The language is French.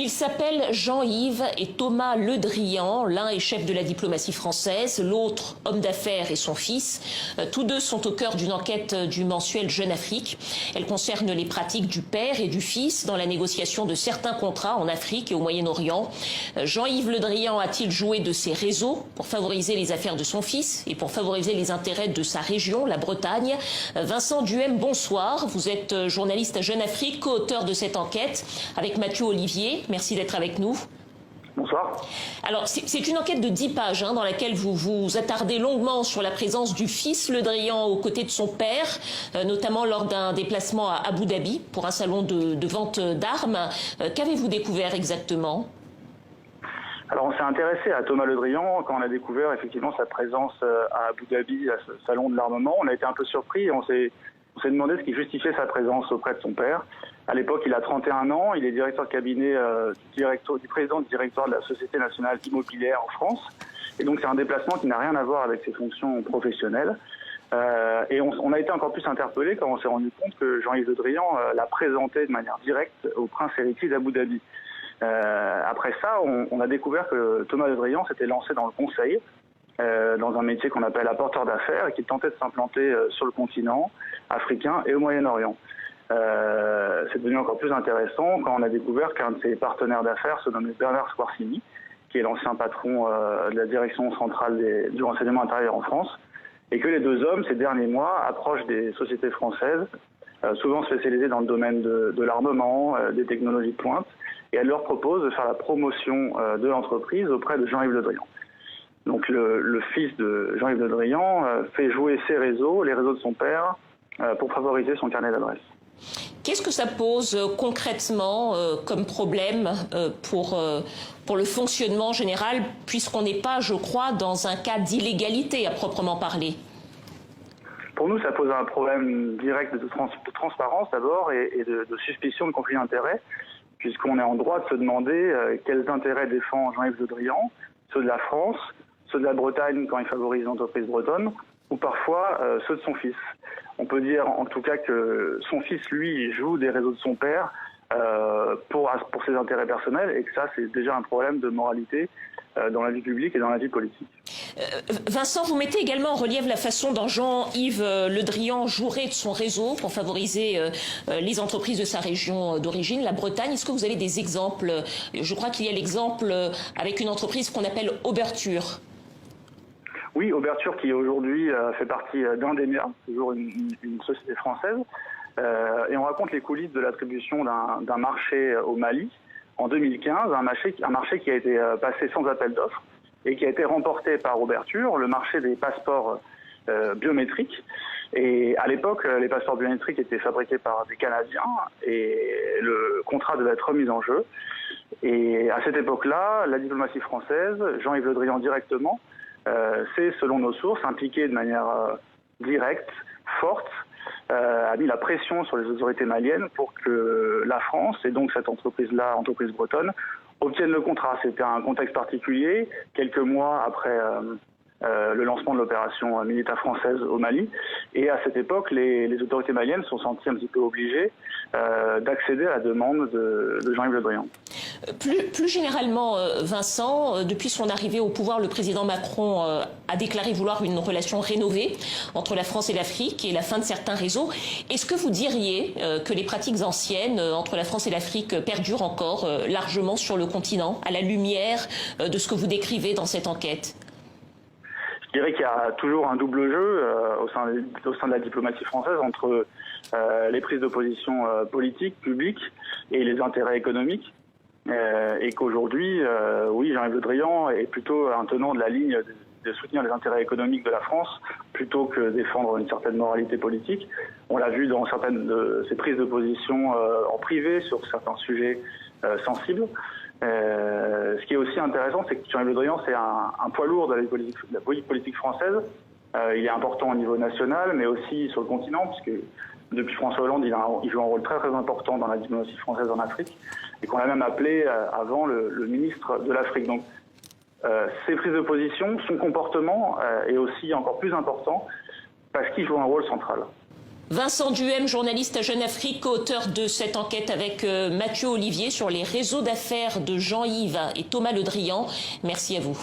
Ils s'appellent Jean-Yves et Thomas Le Drian. L'un est chef de la diplomatie française, l'autre homme d'affaires et son fils. Tous deux sont au cœur d'une enquête du mensuel Jeune Afrique. Elle concerne les pratiques du père et du fils dans la négociation de certains contrats en Afrique et au Moyen-Orient. Jean-Yves Le Drian a-t-il joué de ses réseaux pour favoriser les affaires de son fils et pour favoriser les intérêts de sa région, la Bretagne? Vincent Duhem, bonsoir. Vous êtes journaliste à Jeune Afrique, co-auteur de cette enquête avec Mathieu Olivier. Merci d'être avec nous. Bonsoir. Alors, c'est une enquête de 10 pages dans laquelle vous vous attardez longuement sur la présence du fils Le Drian aux côtés de son père, notamment lors d'un déplacement à Abu Dhabi pour un salon de vente d'armes. Qu'avez-vous découvert exactement ? Alors, on s'est intéressé à Thomas Le Drian quand on a découvert effectivement sa présence à Abu Dhabi, à ce salon de l'armement. On a été un peu surpris et on s'est demandé ce qui justifiait sa présence auprès de son père. À l'époque, il a 31 ans, il est directeur de cabinet du président du directoire de la Société nationale immobilière en France. Et donc, c'est un déplacement qui n'a rien à voir avec ses fonctions professionnelles. Et on a été encore plus interpellés quand on s'est rendu compte que Jean-Yves Le Drian l'a présenté de manière directe au prince héritier d'Abu Dhabi. Après ça, on a découvert que Thomas Le Drian s'était lancé dans le conseil, dans un métier qu'on appelle apporteur d'affaires et qui tentait de s'implanter sur le continent africain et au Moyen-Orient. C'est devenu encore plus intéressant quand on a découvert qu'un de ses partenaires d'affaires se nommait Bernard Squarcini, qui est l'ancien patron de la direction centrale du renseignement intérieur en France, et que les deux hommes, ces derniers mois, approchent des sociétés françaises, souvent spécialisées dans le domaine de l'armement, des technologies de pointe, et elles leur proposent de faire la promotion de l'entreprise auprès de Jean-Yves Le Drian. Donc le fils de Jean-Yves Le Drian fait jouer ses réseaux, les réseaux de son père, pour favoriser son carnet d'adresses. Qu'est-ce que ça pose concrètement comme problème pour le fonctionnement général, puisqu'on n'est pas, je crois, dans un cas d'illégalité à proprement parler? Pour nous, ça pose un problème direct de transparence d'abord et de suspicion de conflit d'intérêts, puisqu'on est en droit de se demander quels intérêts défend Jean-Yves Le Drian, ceux de la France, ceux de la Bretagne quand il favorise l'entreprise bretonne, ou parfois ceux de son fils. On peut dire en tout cas que son fils, lui, joue des réseaux de son père pour ses intérêts personnels et que ça, c'est déjà un problème de moralité dans la vie publique et dans la vie politique. Vincent, vous mettez également en relief la façon dont Jean-Yves Le Drian jouerait de son réseau pour favoriser les entreprises de sa région d'origine, la Bretagne. Est-ce que vous avez des exemples? Je crois qu'il y a l'exemple avec une entreprise qu'on appelle Oberture. Oui, Oberture qui aujourd'hui fait partie d'Indemia, toujours une société française. Et on raconte les coulisses de l'attribution d'un marché au Mali en 2015, un marché qui a été passé sans appel d'offres et qui a été remporté par Oberture, le marché des passeports biométriques. Et à l'époque, les passeports biométriques étaient fabriqués par des Canadiens et le contrat devait être remis en jeu. Et à cette époque-là, la diplomatie française, Jean-Yves Le Drian directement, c'est, selon nos sources, impliqué de manière directe, forte, a mis la pression sur les autorités maliennes pour que la France, et donc cette entreprise-là, entreprise bretonne, obtienne le contrat. C'était un contexte particulier, quelques mois après le lancement de l'opération militaire française au Mali. Et à cette époque, les autorités maliennes se sont senties un petit peu obligées d'accéder à la demande de Jean-Yves Le Drian. Plus généralement, Vincent, depuis son arrivée au pouvoir, le président Macron a déclaré vouloir une relation rénovée entre la France et l'Afrique et la fin de certains réseaux. Est-ce que vous diriez que les pratiques anciennes entre la France et l'Afrique perdurent encore largement sur le continent, à la lumière de ce que vous décrivez dans cette enquête ? Je dirais qu'il y a toujours un double jeu au sein de la diplomatie française entre les prises de position politiques, publiques et les intérêts économiques. Et qu'aujourd'hui, oui, Jean-Yves Le Drian est plutôt un tenant de la ligne de soutenir les intérêts économiques de la France plutôt que défendre une certaine moralité politique. On l'a vu dans certaines de ses prises de position en privé sur certains sujets sensibles. Ce qui est aussi intéressant, c'est que Jean-Yves Le Drian, c'est un poids lourd de la politique française. Il est important au niveau national, mais aussi sur le continent, puisque depuis François Hollande, il joue un rôle très très important dans la diplomatie française en Afrique, et qu'on a même appelé avant le ministre de l'Afrique. Donc, ses prises de position, son comportement est aussi encore plus important, parce qu'il joue un rôle central. Vincent Duhem, journaliste à Jeune Afrique, co-auteur de cette enquête avec Mathieu Olivier sur les réseaux d'affaires de Jean-Yves et Thomas Le Drian. Merci à vous.